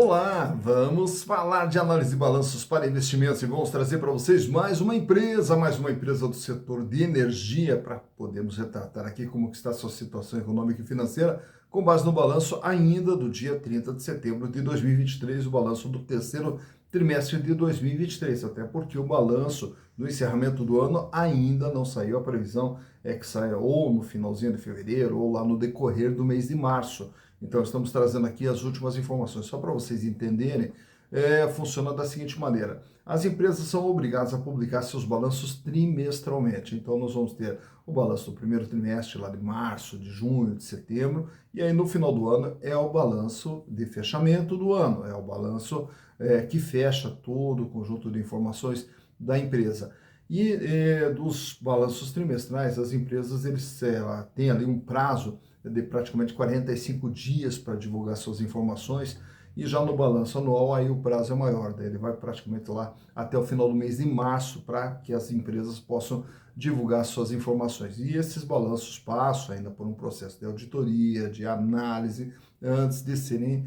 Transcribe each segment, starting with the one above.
Olá, vamos falar de análise de balanços para investimentos e vamos trazer para vocês mais uma empresa do setor de energia para podermos retratar aqui como que está a sua situação econômica e financeira com base no balanço ainda do dia 30 de setembro de 2023, o balanço do terceiro trimestre de 2023, até porque o balanço do encerramento do ano ainda não saiu, a previsão é que saia ou no finalzinho de fevereiro ou lá no decorrer do mês de março. Então, estamos trazendo aqui as últimas informações. Só para vocês entenderem, funciona da seguinte maneira. As empresas são obrigadas a publicar seus balanços trimestralmente. Então, nós vamos ter o balanço do primeiro trimestre, lá de março, de junho, de setembro. E aí, no final do ano, é o balanço de fechamento do ano. É o balanço que fecha todo o conjunto de informações da empresa. E dos balanços trimestrais, as empresas têm ali um prazo de praticamente 45 dias para divulgar suas informações, e já no balanço anual aí o prazo é maior, daí ele vai praticamente lá até o final do mês de março para que as empresas possam divulgar suas informações. E esses balanços passam ainda por um processo de auditoria, de análise, antes de serem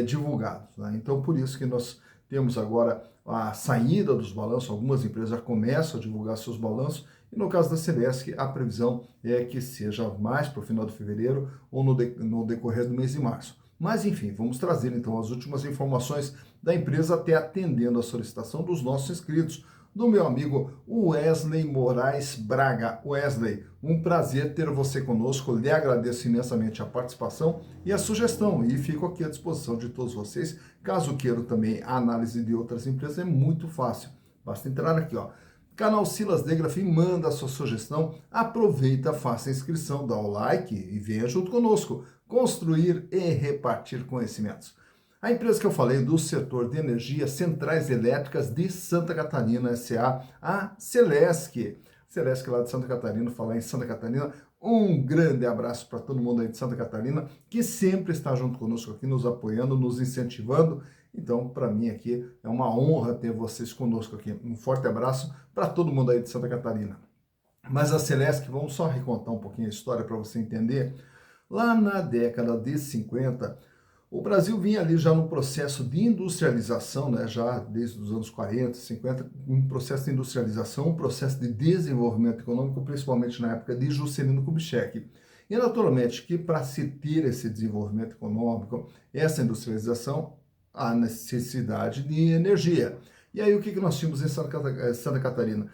divulgados, né? Então, por isso que nós temos agora a saída dos balanços, algumas empresas já começam a divulgar seus balanços, e no caso da Celesc, a previsão é que seja mais para o final de fevereiro ou no decorrer do mês de março. Mas, enfim, vamos trazer então as últimas informações da empresa, até atendendo a solicitação dos nossos inscritos, do meu amigo Wesley Moraes Braga. Wesley, um prazer ter você conosco, lhe agradeço imensamente a participação e a sugestão, e fico aqui à disposição de todos vocês, caso queiram também a análise de outras empresas, é muito fácil, basta entrar aqui, ó. Canal Silas Degraf, manda a sua sugestão, aproveita, faça a inscrição, dá o like e venha junto conosco construir e repartir conhecimentos. A empresa que eu falei do setor de energia, Centrais Elétricas de Santa Catarina S.A., a Celesc. Celesc lá de Santa Catarina, falar em Santa Catarina, um grande abraço para todo mundo aí de Santa Catarina, que sempre está junto conosco aqui, nos apoiando, nos incentivando. Então, para mim aqui é uma honra ter vocês conosco aqui. Um forte abraço para todo mundo aí de Santa Catarina. Mas a Celesc, vamos só recontar um pouquinho a história para você entender. Lá na década de 50, o Brasil vinha ali já no processo de industrialização, né, já desde os anos 40, 50, um processo de industrialização, um processo de desenvolvimento econômico, principalmente na época de Juscelino Kubitschek. E naturalmente que para se ter esse desenvolvimento econômico, essa industrialização, há necessidade de energia. E aí o que nós tínhamos em Santa Catarina?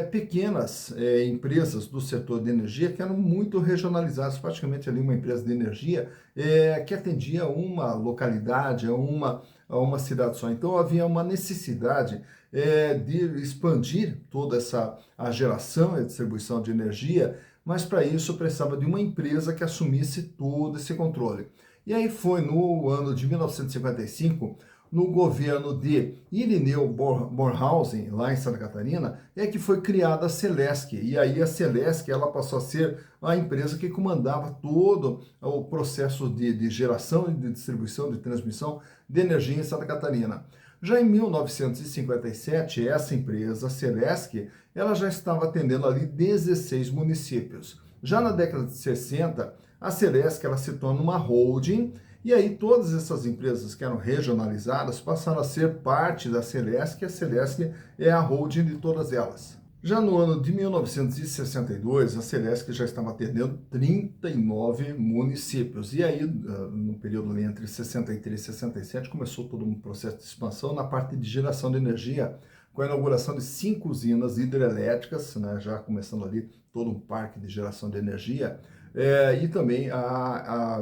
Pequenas empresas do setor de energia que eram muito regionalizadas, praticamente ali uma empresa de energia que atendia uma localidade, a uma cidade só. Então havia uma necessidade de expandir toda a geração e a distribuição de energia, mas para isso precisava de uma empresa que assumisse todo esse controle. E aí foi no ano de 1955, no governo de Irineu Bornhausen, lá em Santa Catarina, que foi criada a Celesc. E aí a Celesc ela passou a ser a empresa que comandava todo o processo de geração, de distribuição, de transmissão de energia em Santa Catarina. Já em 1957, essa empresa, a Celesc, ela já estava atendendo ali 16 municípios. Já na década de 60, a Celesc ela se torna uma holding, e aí todas essas empresas que eram regionalizadas passaram a ser parte da Celesc, e a Celesc é a holding de todas elas. Já no ano de 1962, a Celesc já estava atendendo 39 municípios. E aí, no período ali entre 63 e 67, começou todo um processo de expansão na parte de geração de energia, com a inauguração de 5 usinas hidrelétricas, né, já começando ali todo um parque de geração de energia, e também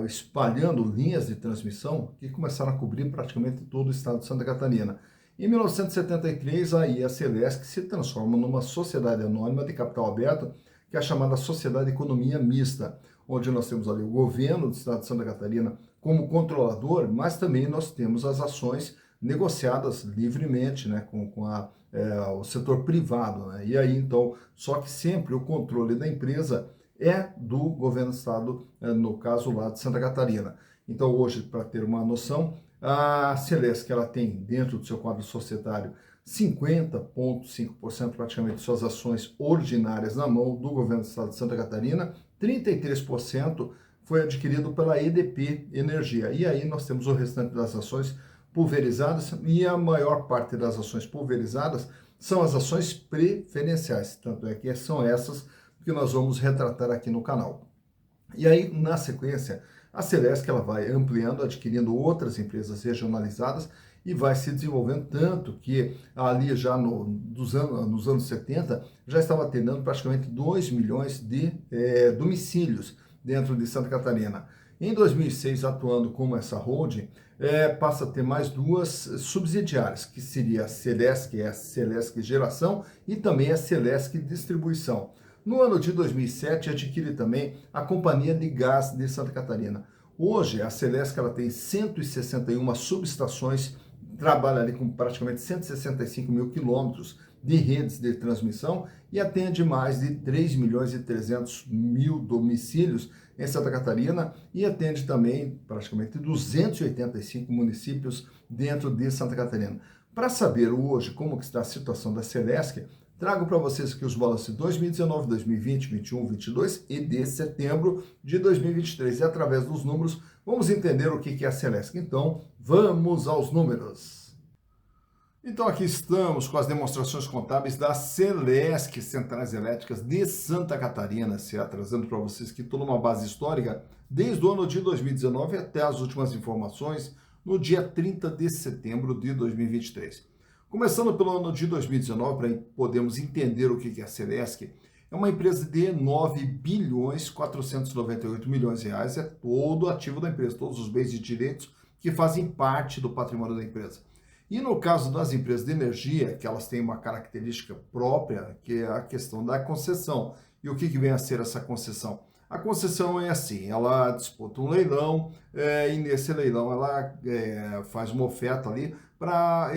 espalhando linhas de transmissão que começaram a cobrir praticamente todo o estado de Santa Catarina. Em 1973, aí a Celesc se transforma numa sociedade anônima de capital aberto, que é a chamada Sociedade de Economia Mista, onde nós temos ali o governo do estado de Santa Catarina como controlador, mas também nós temos as ações negociadas livremente, né, com o setor privado, né? E aí, então, só que sempre o controle da empresa é do governo do estado, no caso lá de Santa Catarina. Então, hoje, para ter uma noção, a Celesc ela tem dentro do seu quadro societário 50,5% praticamente de suas ações ordinárias na mão do governo do estado de Santa Catarina, 33% foi adquirido pela EDP Energia. E aí nós temos o restante das ações pulverizadas e a maior parte das ações pulverizadas são as ações preferenciais, tanto é que são essas que nós vamos retratar aqui no canal. E aí, na sequência, a Celesc ela vai ampliando, adquirindo outras empresas regionalizadas e vai se desenvolvendo tanto que ali já nos anos 70 já estava atendendo praticamente 2 milhões de domicílios dentro de Santa Catarina. Em 2006, atuando como essa holding, passa a ter mais duas subsidiárias, que seria a Celesc, a Celesc Geração e também a Celesc Distribuição. No ano de 2007, adquire também a Companhia de Gás de Santa Catarina. Hoje, a Celesc ela tem 161 subestações, trabalha ali com praticamente 165 mil quilômetros de redes de transmissão e atende mais de 3 milhões e 300 mil domicílios em Santa Catarina e atende também praticamente 285 municípios dentro de Santa Catarina. Para saber hoje como que está a situação da Celesc, trago para vocês aqui os balanços de 2019, 2020, 2021, 2022 e de setembro de 2023. E através dos números, vamos entender o que é a Celesc. Então, vamos aos números. Então, aqui estamos com as demonstrações contábeis da Celesc Centrais Elétricas de Santa Catarina, trazendo para vocês aqui toda uma base histórica, desde o ano de 2019 até as últimas informações, no dia 30 de setembro de 2023. Começando pelo ano de 2019, para podermos entender o que é a Celesc, é uma empresa de 9 bilhões 498 milhões de reais, é todo o ativo da empresa, todos os bens e direitos que fazem parte do patrimônio da empresa. E no caso das empresas de energia, que elas têm uma característica própria, que é a questão da concessão. E o que vem a ser essa concessão? A concessão é assim, ela disputa um leilão e nesse leilão ela faz uma oferta ali para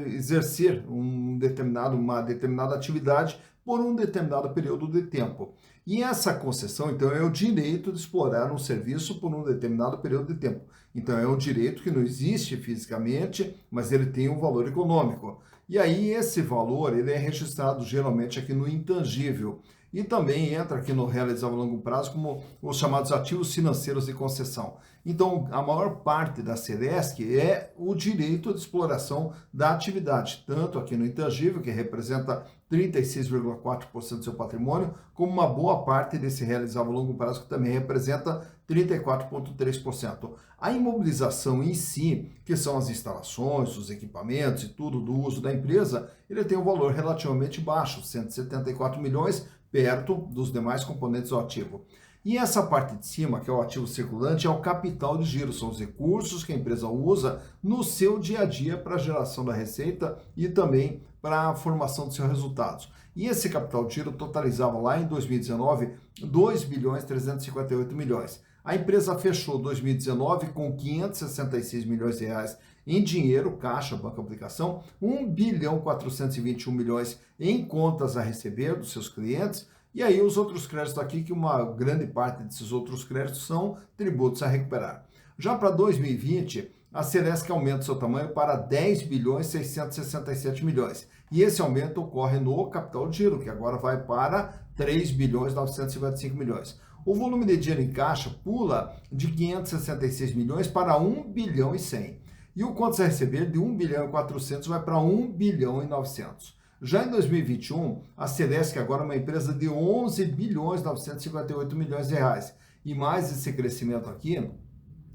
exercer uma determinada atividade por um determinado período de tempo. E essa concessão, então, é o direito de explorar um serviço por um determinado período de tempo. Então, é um direito que não existe fisicamente, mas ele tem um valor econômico. E aí, esse valor, ele é registrado geralmente aqui no intangível. E também entra aqui no realizável a longo prazo como os chamados ativos financeiros de concessão. Então, a maior parte da Celesc é o direito de exploração da atividade, tanto aqui no intangível, que representa 36,4% do seu patrimônio, como uma boa parte desse realizável a longo prazo, que também representa 34,3%. A imobilização em si, que são as instalações, os equipamentos e tudo do uso da empresa, ele tem um valor relativamente baixo, 174 milhões, perto dos demais componentes do ativo. E essa parte de cima, que é o ativo circulante, é o capital de giro, são os recursos que a empresa usa no seu dia a dia para a geração da receita e também para a formação dos seus resultados. E esse capital de giro totalizava lá em 2019 2 bilhões 358 milhões. A empresa fechou 2019 com 566 milhões de reais em dinheiro, caixa, banco aplicação, 1 bilhão 421 milhões em contas a receber dos seus clientes, e aí os outros créditos aqui, que uma grande parte desses outros créditos são tributos a recuperar. Já para 2020, a Celesc aumenta seu tamanho para 10 bilhões 667 milhões. E esse aumento ocorre no capital de giro, que agora vai para 3 bilhões 955 milhões. O volume de dinheiro em caixa pula de 566 milhões para 1 bilhão e 100. E o contas a receber de 1 bilhão e 400 vai para 1 bilhão e 900. Já em 2021, a Celesc agora é uma empresa de 11 bilhões 958 milhões de reais. E mais esse crescimento aqui,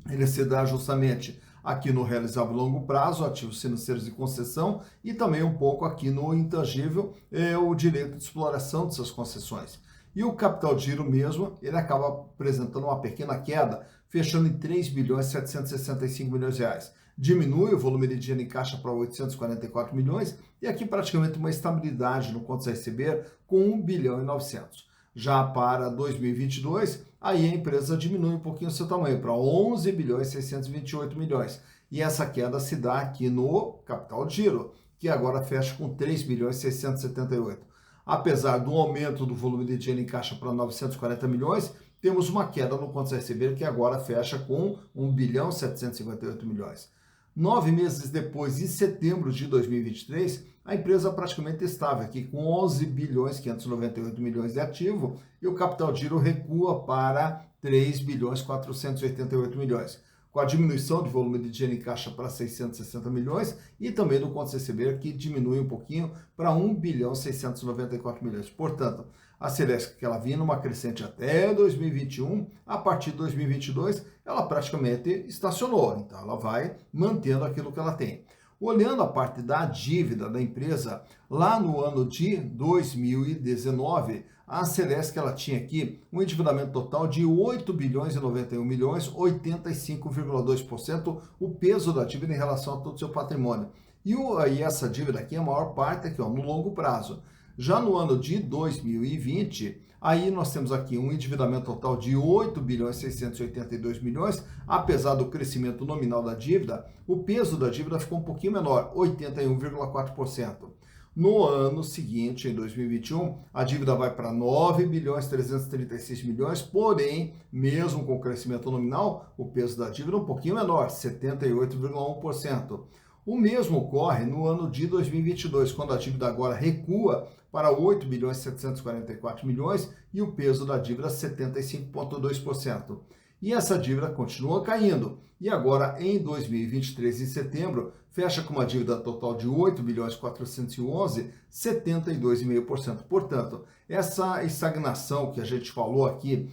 ele se dá justamente aqui no realizável a longo prazo, ativos financeiros de concessão, e também um pouco aqui no intangível, o direito de exploração dessas concessões. E o capital de giro mesmo, ele acaba apresentando uma pequena queda, fechando em 3 bilhões 765 milhões de reais. Diminui o volume de dinheiro em caixa para 844 milhões e aqui praticamente uma estabilidade no contas a receber com 1 bilhão e 900. Já para 2022, aí a empresa diminui um pouquinho o seu tamanho para 11 bilhões 628 milhões. E essa queda se dá aqui no capital de giro, que agora fecha com 3 bilhões 678. Apesar do aumento do volume de dinheiro em caixa para 940 milhões, temos uma queda no contas a receber que agora fecha com 1 bilhão 758 milhões. 9 meses depois, em setembro de 2023, a empresa praticamente estava aqui com 11 bilhões 598 milhões de ativo e o capital de giro recua para 3 bilhões 488 milhões. com a diminuição de volume de dinheiro em caixa para 660 milhões e também do contas receber, que diminui um pouquinho para 1 bilhão 694 milhões. Portanto, a Celesc, que ela vinha numa crescente até 2021, a partir de 2022, ela praticamente estacionou. Então, ela vai mantendo aquilo que ela tem. Olhando a parte da dívida da empresa, lá no ano de 2019, a Celesc ela tinha aqui um endividamento total de 8 bilhões e 91 milhões, 85,2% o peso da dívida em relação a todo o seu patrimônio. E essa dívida aqui, a maior parte aqui, ó, no longo prazo. Já no ano de 2020, aí nós temos aqui um endividamento total de 8 bilhões e 682 milhões, apesar do crescimento nominal da dívida, o peso da dívida ficou um pouquinho menor, 81,4%. No ano seguinte, em 2021, a dívida vai para 9 bilhões e 336 milhões, porém, mesmo com o crescimento nominal, o peso da dívida é um pouquinho menor, 78,1%. O mesmo ocorre no ano de 2022, quando a dívida agora recua para 8 bilhões e 744 milhões e o peso da dívida 75,2%. E essa dívida continua caindo. E agora, em 2023, em setembro, fecha com uma dívida total de 8 bilhões e 411, 72,5%. Portanto, essa estagnação que a gente falou aqui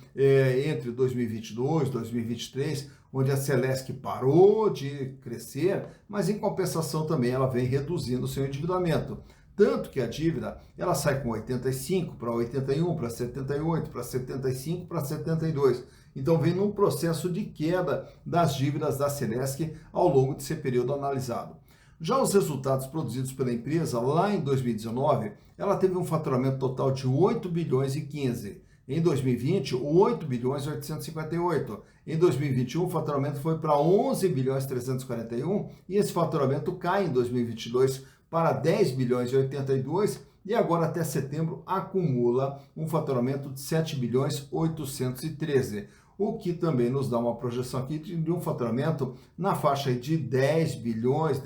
entre 2022 e 2023, onde a Celesc parou de crescer, mas em compensação também ela vem reduzindo o seu endividamento. Tanto que a dívida, ela sai com 85 para 81, para 78, para 75, para 72. Então vem num processo de queda das dívidas da Celesc ao longo desse período analisado. Já os resultados produzidos pela empresa, lá em 2019, ela teve um faturamento total de 8 bilhões e 15. Em 2020, 8 bilhões e 858. Em 2021, o faturamento foi para 11 bilhões e 341 e esse faturamento cai em 2022 para 10 bilhões e 82 e agora até setembro acumula um faturamento de 7 bilhões e 813. O que também nos dá uma projeção aqui de um faturamento na faixa de 10 bilhões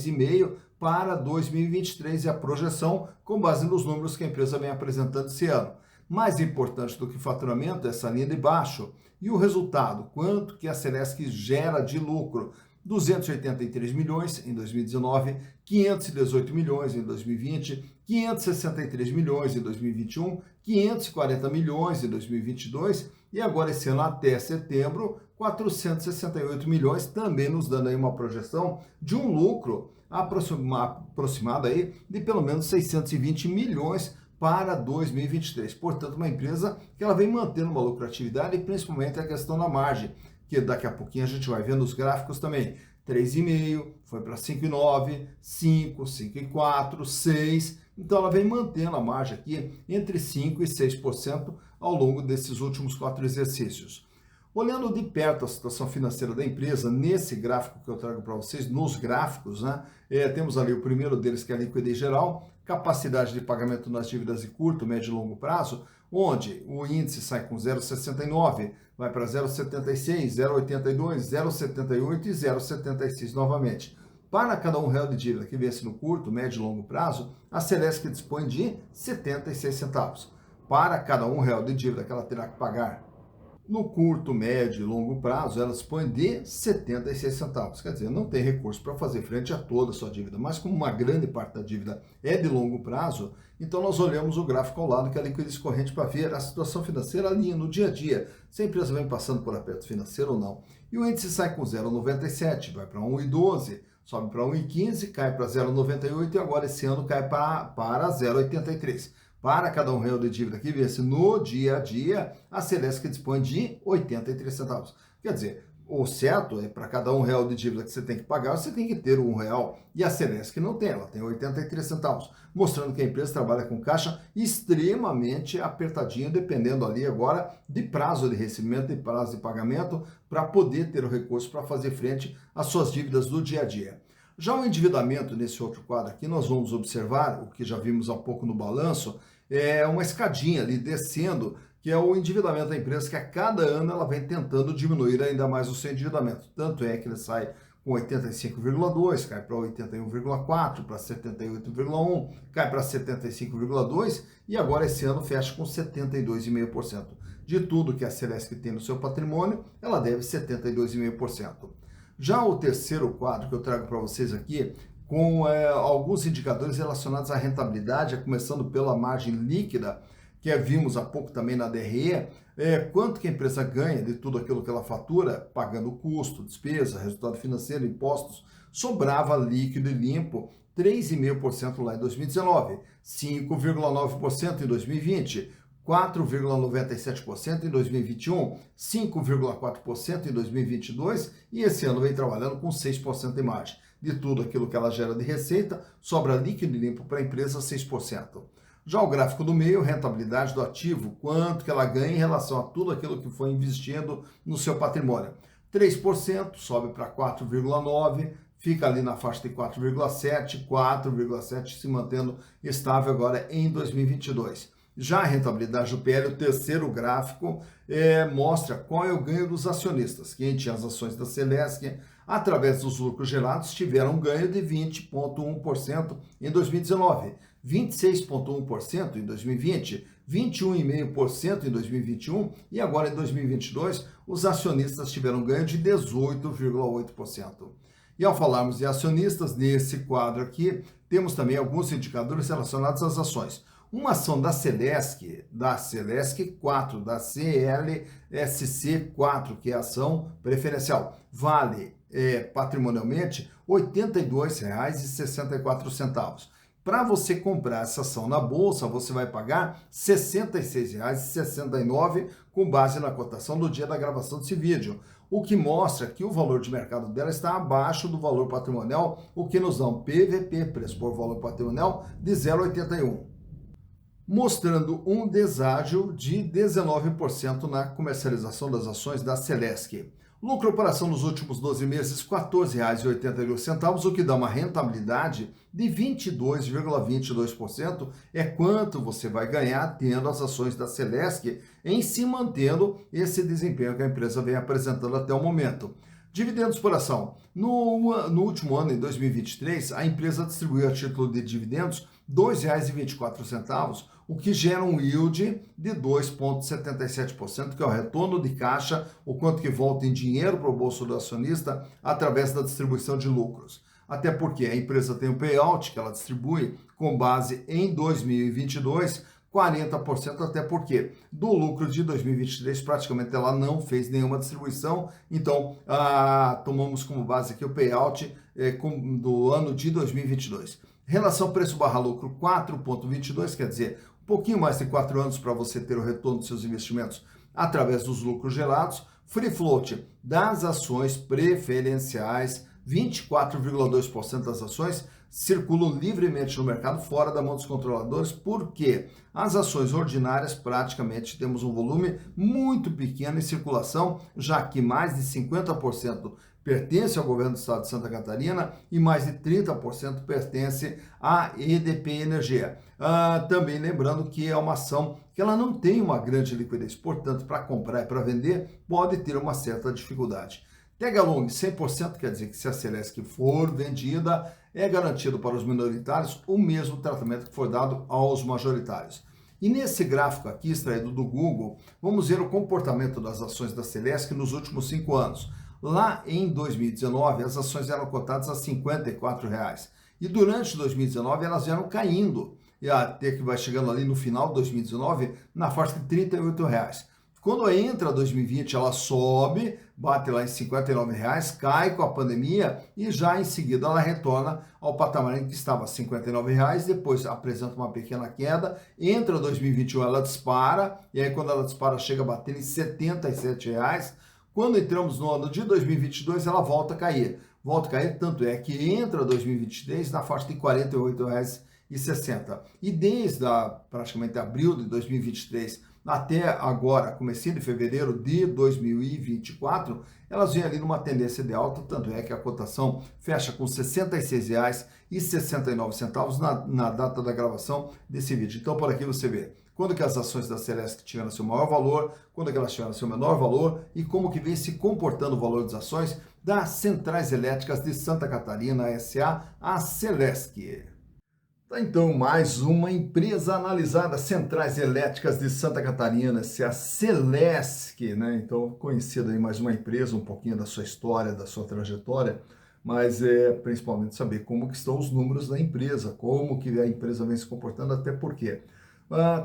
e meio para 2023 e a projeção com base nos números que a empresa vem apresentando esse ano. Mais importante do que faturamento é essa linha de baixo. E o resultado, quanto que a Celesc gera de lucro? 283 milhões em 2019, 518 milhões em 2020, 563 milhões em 2021, 540 milhões em 2022 e agora esse ano até setembro, 468 milhões, também nos dando aí uma projeção de um lucro aproximado aí de pelo menos 620 milhões para 2023. Portanto, uma empresa que ela vem mantendo uma lucratividade e principalmente a questão da margem, que daqui a pouquinho a gente vai ver nos gráficos também. 3,5, foi para 5,9, 5, 5,4, 6. Então ela vem mantendo a margem aqui entre 5% e 6% ao longo desses últimos 4 exercícios. Olhando de perto a situação financeira da empresa, nesse gráfico que eu trago para vocês, nos gráficos, né, temos ali o primeiro deles que é a liquidez geral, capacidade de pagamento nas dívidas de curto, médio e longo prazo, onde o índice sai com 0,69, vai para 0,76, 0,82, 0,78 e 0,76 novamente. Para cada R$1 de dívida que vence no curto, médio e longo prazo, a Celesc dispõe de 76 centavos. Para cada R$1 de dívida que ela terá que pagar no curto, médio e longo prazo, ela dispõe de 76 centavos. Quer dizer, não tem recurso para fazer frente a toda a sua dívida, mas como uma grande parte da dívida é de longo prazo, então nós olhamos o gráfico ao lado, que é a liquidez corrente, para ver a situação financeira ali no dia a dia, se a empresa vem passando por aperto financeiro ou não. E o índice sai com 0,97, vai para 1,12, sobe para 1,15, cai para 0,98 e agora esse ano cai para 0,83. Para cada R$1 de dívida que vence no dia a dia, a Celesc dispõe de 83 centavos. Quer dizer, o certo é para cada R$1 de dívida que você tem que pagar, você tem que ter R$1. E a Celesc não tem, ela tem 83 centavos, mostrando que a empresa trabalha com caixa extremamente apertadinho, dependendo ali agora de prazo de recebimento e prazo de pagamento, para poder ter o recurso para fazer frente às suas dívidas do dia a dia. Já o endividamento, nesse outro quadro aqui, nós vamos observar, o que já vimos há pouco no balanço, é uma escadinha ali descendo, que é o endividamento da empresa, que a cada ano ela vem tentando diminuir ainda mais o seu endividamento. Tanto é que ele sai com 85,2, cai para 81,4, para 78,1, cai para 75,2 e agora esse ano fecha com 72,5%. De tudo que a Celesc tem no seu patrimônio, ela deve 72,5%. Já o terceiro quadro que eu trago para vocês aqui, com alguns indicadores relacionados à rentabilidade, começando pela margem líquida, que vimos há pouco também na DRE, quanto que a empresa ganha de tudo aquilo que ela fatura, pagando custo, despesa, resultado financeiro, impostos, sobrava líquido e limpo 3,5% lá em 2019, 5,9% em 2020, 4,97% em 2021, 5,4% em 2022 e esse ano vem trabalhando com 6% de margem. De tudo aquilo que ela gera de receita, sobra líquido e limpo para a empresa 6%. Já o gráfico do meio, rentabilidade do ativo, quanto que ela ganha em relação a tudo aquilo que foi investindo no seu patrimônio. 3% sobe para 4,9%, fica ali na faixa de 4,7%, 4,7% se mantendo estável agora em 2022. Já a rentabilidade do PL, o terceiro gráfico, mostra qual é o ganho dos acionistas. Quem tinha as ações da Celesc, através dos lucros gerados, tiveram um ganho de 20,1% em 2019, 26,1% em 2020, 21,5% em 2021 e agora em 2022 os acionistas tiveram um ganho de 18,8%. E ao falarmos de acionistas, nesse quadro aqui, temos também alguns indicadores relacionados às ações. Uma ação da Celesc 4, da CLSC 4, que é a ação preferencial, vale patrimonialmente R$ 82,64. Para você comprar essa ação na bolsa, você vai pagar R$ 66,69 com base na cotação do dia da gravação desse vídeo, o que mostra que o valor de mercado dela está abaixo do valor patrimonial, o que nos dá um PVP, preço por valor patrimonial, de 0,81. Mostrando um deságio de 19% na comercialização das ações da Celesc. Lucro operação nos últimos 12 meses, R$ 14,82, o que dá uma rentabilidade de 22,22%, é quanto você vai ganhar tendo as ações da Celesc em se mantendo esse desempenho que a empresa vem apresentando até o momento. Dividendos por ação. No último ano, em 2023, a empresa distribuiu a título de dividendos R$ 2,24, o que gera um yield de 2,77%, que é o retorno de caixa, o quanto que volta em dinheiro para o bolso do acionista através da distribuição de lucros. Até porque a empresa tem um payout que ela distribui com base em 2022, 40%, até porque do lucro de 2023 praticamente ela não fez nenhuma distribuição, então tomamos como base aqui o payout do ano de 2022. Relação preço/lucro 4,22, quer dizer, um pouquinho mais de 4 anos para você ter o retorno dos seus investimentos através dos lucros gerados. Free float das ações preferenciais, 24,2% das ações circulam livremente no mercado fora da mão dos controladores, porque as ações ordinárias praticamente temos um volume muito pequeno em circulação, já que mais de 50% pertence ao governo do estado de Santa Catarina e mais de 30% pertence à EDP Energia. Também lembrando que é uma ação que ela não tem uma grande liquidez, portanto, para comprar e para vender pode ter uma certa dificuldade. Tag along 100% quer dizer que se a Celesc for vendida, é garantido para os minoritários o mesmo tratamento que foi dado aos majoritários. E nesse gráfico aqui, extraído do Google, vamos ver o comportamento das ações da Celesc nos últimos 5 anos. Lá em 2019, as ações eram cotadas a R$ 54,00. E durante 2019, elas vieram caindo. E até que vai chegando ali no final de 2019, na faixa de R$ 38,00. Quando entra 2020, ela sobe, bate lá em R$ 59,00, cai com a pandemia e já em seguida ela retorna ao patamar em que estava, R$ 59,00, depois apresenta uma pequena queda, entra 2021, ela dispara, e aí quando ela dispara chega a bater em R$ 77,00. Quando entramos no ano de 2022, ela volta a cair. Tanto é que entra 2023 na faixa de R$ 48,60. E desde praticamente abril de 2023 até agora, comecinho de fevereiro de 2024, elas vêm ali numa tendência de alta, tanto é que a cotação fecha com R$ 66,69 na data da gravação desse vídeo. Então, por aqui você vê quando que as ações da Celesc tiveram seu maior valor, quando que elas tiveram seu menor valor e como que vem se comportando o valor das ações das Centrais Elétricas de Santa Catarina, SA, a Celesc. Tá, então, mais uma empresa analisada, Centrais Elétricas de Santa Catarina, essa é a Celesc, né? Então, conhecida aí mais uma empresa, um pouquinho da sua história, da sua trajetória, mas principalmente saber como que estão os números da empresa, como que a empresa vem se comportando, até porque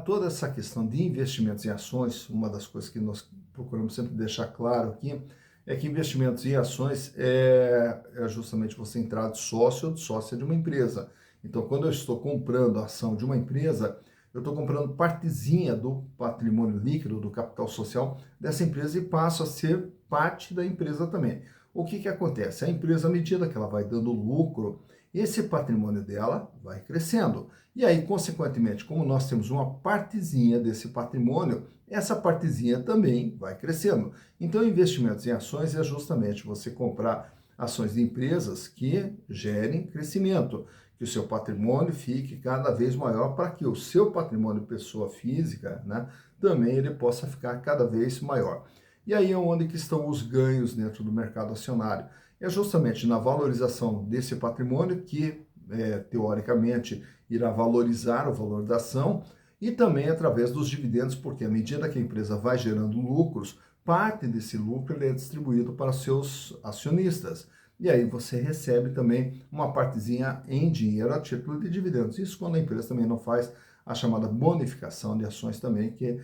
toda essa questão de investimentos em ações, uma das coisas que nós procuramos sempre deixar claro aqui, é que investimentos em ações é justamente você entrar de sócio ou de sócia de uma empresa. Então, quando eu estou comprando a ação de uma empresa, eu estou comprando partezinha do patrimônio líquido, do capital social dessa empresa e passo a ser parte da empresa também. O que que acontece? A empresa, à medida que ela vai dando lucro, esse patrimônio dela vai crescendo. E aí, consequentemente, como nós temos uma partezinha desse patrimônio, essa partezinha também vai crescendo. Então, investimentos em ações é justamente você comprar ações de empresas que gerem crescimento, que o seu patrimônio fique cada vez maior para que o seu patrimônio pessoa física, né, também ele possa ficar cada vez maior. E aí é onde que estão os ganhos dentro do mercado acionário. É justamente na valorização desse patrimônio que, teoricamente, irá valorizar o valor da ação e também através dos dividendos, porque à medida que a empresa vai gerando lucros, parte desse lucro ele é distribuído para seus acionistas. E aí você recebe também uma partezinha em dinheiro a título de dividendos. Isso quando a empresa também não faz a chamada bonificação de ações também, que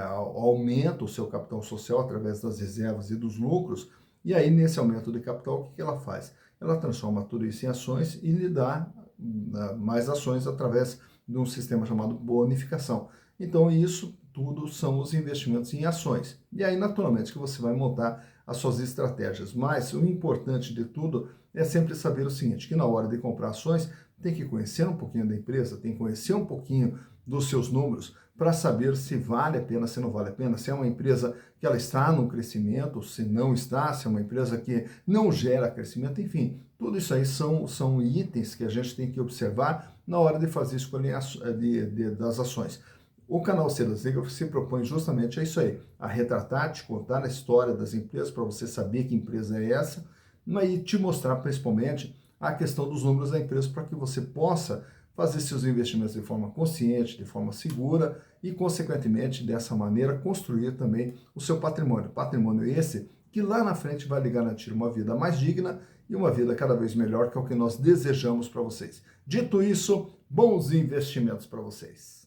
aumenta o seu capital social através das reservas e dos lucros. E aí, nesse aumento de capital, o que ela faz? Ela transforma tudo isso em ações e lhe dá mais ações através de um sistema chamado bonificação. Então, isso tudo são os investimentos em ações. E aí, naturalmente, que você vai montar as suas estratégias. Mas o importante de tudo é sempre saber o seguinte, que na hora de comprar ações, tem que conhecer um pouquinho da empresa, tem que conhecer um pouquinho dos seus números para saber se vale a pena, se não vale a pena, se é uma empresa que ela está no crescimento, se não está, se é uma empresa que não gera crescimento, enfim, tudo isso aí são itens que a gente tem que observar na hora de fazer escolha das ações. O canal Cedas Negras se propõe justamente a isso aí, a retratar, te contar a história das empresas para você saber que empresa é essa, e te mostrar principalmente a questão dos números da empresa para que você possa fazer seus investimentos de forma consciente, de forma segura e, consequentemente, dessa maneira, construir também o seu patrimônio. Patrimônio esse que lá na frente vai lhe garantir uma vida mais digna e uma vida cada vez melhor, que é o que nós desejamos para vocês. Dito isso, bons investimentos para vocês.